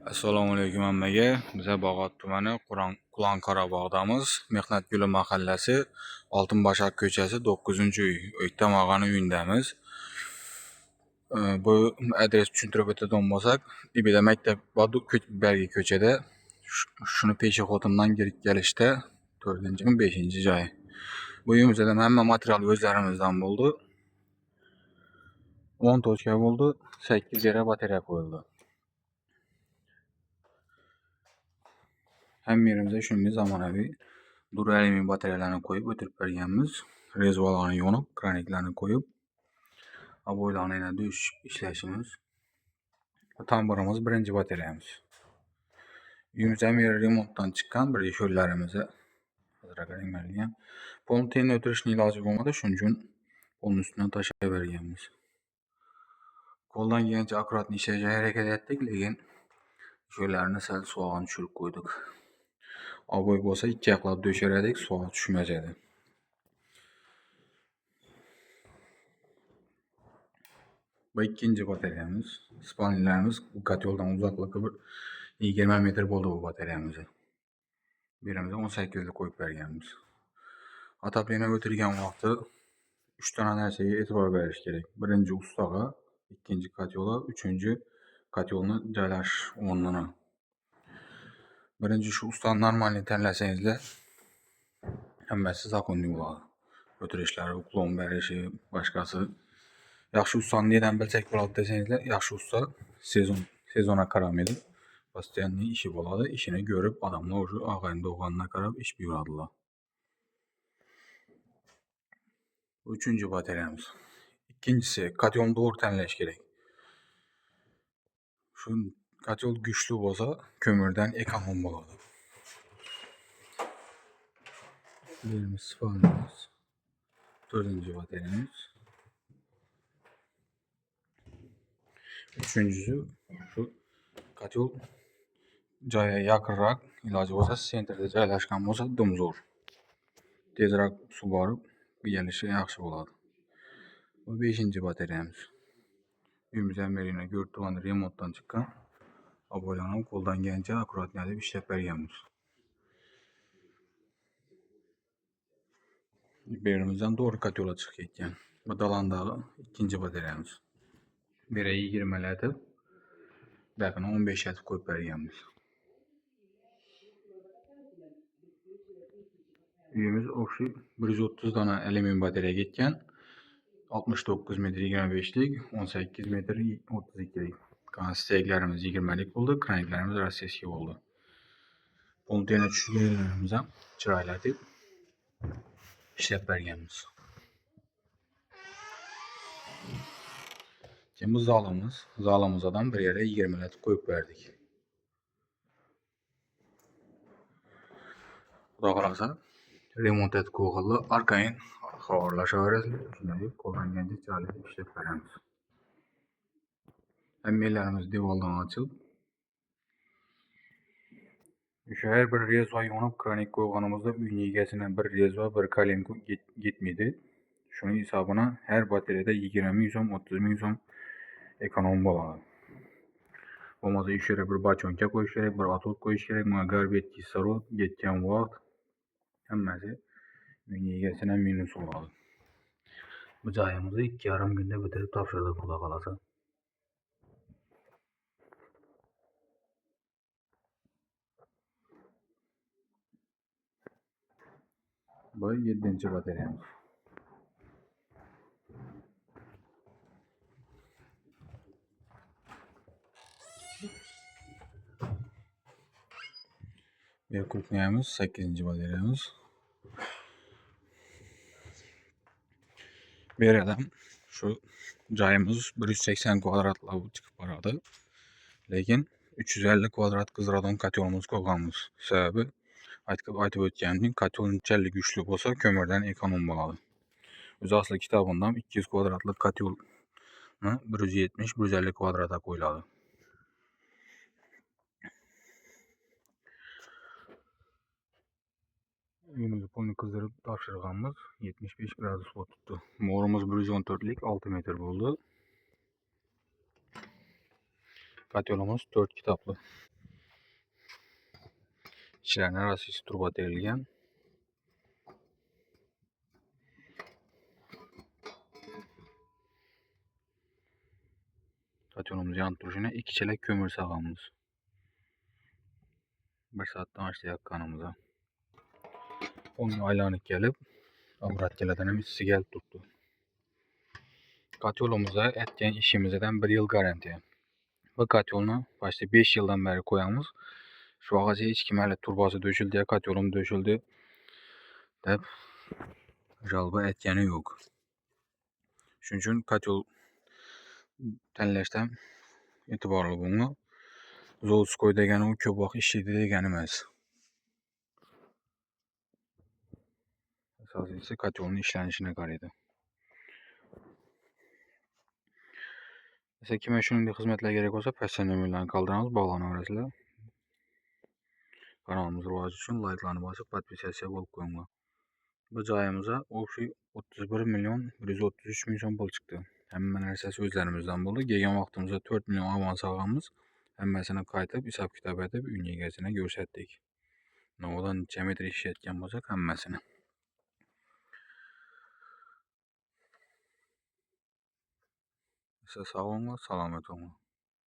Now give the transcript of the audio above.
Assalomu alaykum hammaga. Biz Bog'ot tumani Qulon-Qorabog'damiz. Mehnat yo'li mahallasi, Oltinbashar ko'chasi 9-uy. O'ytam og'ani uyindamiz. Bu adres tushuntirib o'tadigan bo'lsak, Ibida maktab bor Ko'chbergi ko'chada. Shuni peshixotimdan kirib kelishda 4-mi 5-joy. Bu uyimizda hamma material o'zlarimizdan bo'ldi. 10 tochka bo'ldi, 8 yera batareya qo'yildi. Hamma yerimizda shunday zamonaviy duraliy batareyalarni qo'yib o'tirib berganmiz. Rezervuarlarni yo'nib, kraniklarni qo'yib, aboylarni yana dush ishlashimiz. Tamburimiz birinchi batareyamiz. Uyimiz ham remontdan chiqqan bir ish yo'llarimizni hazırlagan. Polni tenni o'tirishni iloji bo'lmadi, shuning uchun polni ustidan tashlab berganmiz. Qo'ldan kelgancha akkuratni ishlashga harakat etdik, lekin yo'llarni sal suvog'ini tushirib qo'ydik. Aboy bo'lsa ikki yoqlab döşerdik, suv tushmas edi. Bu ikkinchi batareyamiz. Spalnilarimiz bu kotyoldan uzoqlikda bir 20 metr bo'ldi bu batareyamiz. Birimizga 18 qo'yib berganmiz. Ataplana o'tirgan vaqtda 3 ta narsaga e'tibor berish kerak. Birinchi ustaga, ikkinchi kotyola, uchinchi kotyolni joylash o'rnini. Birinchi shu ustani normalni tanlasangizlar hammasi zakonli bo'ladi. O'tirishlari, uklon berishi, boshqasi. Yaxshi ustani nedan bilsak bo'ladi desangizlar, yaxshi usta sezonga qaramaydi. Постоянно ishi bo'ladi. Ishini ko'rib, odamlar o'sha og'ayni-do'g'onga qarab ish buyuradilar. Uchinchi batareyamiz. İkincisi, kotyolni to'g'ri tanlash kerak. Shu kotyol kuchli bo'lsa, ko'mirdan ekonom bo'ladi. Birimiz spalnimiz. 4-chi batareyamiz. Üçüncüsü şu kotyol joyiga yaqinroq, iloji bo'lsa sentrda joylashgan bo'lsa, dumzo'r. Tezroq suv borib, yelishi yaxshi bo'ladi. Bu 5-chi batareyamiz. Uyimiz ham yerine ko'rib remontdan chiqqan. Aboylarni qo'ldan kelgancha akkuratni deb ishlab berganmiz. Birimizdan to'g'ri kotyola chiqib ketgan. Bu dalandagi ikkinchi batareyamiz. Biri 20 latib, bakini 15 latib qo'yib berganmiz. Uyimiz o'xshi 130 dona alyumin batareya ketgan. 69 metr 25lik, 18 metr 32lik. Steglerimiz 20lik bo'ldi, kraniklarimiz rossiyskiy bo'ldi. Pontena tushganlarimiz ham chiroylatib ishlab berganmiz. Keyin zalimizdan bir yere 20 latib qo'yib berdik. Xudo xolasa remont etib qo'yildi. Arkayin xabarlashaverasizlar. Shunday qo'llangancha chiroyli ishlab beramiz. Hammalarimiz devordan ochib, o'sha har bir rezva yo'nib kranik qo'yganimizda uyning egasidan bir rezva, bir kalenko yetmaydi. Shuning hisobini har batareyada 20 ming so'm, 30 ming so'm ekonom bo'ladi. Bo'lmasa ish yerga bir bachonka qo'yish kerak, bir atot qo'yish kerak, mana garbet, kislorod, ketgan vaqt hammasi uyning egasidan minus bo'ladi. Bu joyimizni 2,5 kunda bitirib topshirdik, xudo xolasa. Bu 7-chi batareyamiz. Bekurtmayamiz 8-chi batareyamiz. Bu yerdan shu joyimiz 180 kvadratlik chiqib boradi. Lekin 350 kvadrat qizdiradon kotyolimiz qo'yganmiz. Sababi aytib o'tganim, kotyol unchalik kuchli bo'lsa, ko'mirdan ekonom bo'ladi. O'zi asli kitobimda 200 kvadratlik kotyolni 170-150 kvadratga qo'yiladi. Uyimizni polni qizdirib topshirganmiz. 75 gradus o'tibdi. Mo'rimiz 114lik 6 metr bo'ldi. Kotyolimiz 4 kitobli. İçlerine rasisi turba terilgen. Katyonumuz yanıp duruşuna 2 çelek kömür sağamız. 1 saatdan başlayak kanımıza. Onun aylanıp gelip avrat geleden hem hissi gelip tuttu. Katyolumuza etken işimizden 1 yıl garantiya. Bu katyolunu başta 5 yıldan beri koyamız. Şu ağacı hiç kim hele turbası döşüldü ya katyolum döşüldü. Dep jalba etkeni yok. Şunun için katyol tenleşten itibarlı bunu. Zolskoy degeni o köp vaq işledi degeni emas. Asasiysi katyolun işlenişine qaraydı. Mesela kime şunun hizmetler gerek olsa pəssən nömrələrini qaldıramiz, bağlanıverasizlar. Kanalımız rivajı üçün like'larını basıb podpisasiya bo'lib qo'yinglar. Bu joyimizga o'xshi 31 milyon 133 ming so'm pul chiqdi. Hamma narsasi o'zlarimizdan bo'ldi. Kelgan vaqtimizda 4 milyon avans olganmiz. Hammasini qaytib, hisob kitob etib, uy egasini ko'rsatdik. Nodan necha metr ishlayotgan bo'lsak, hammasini. Sog' bo'linglar, salomat bo'linglar.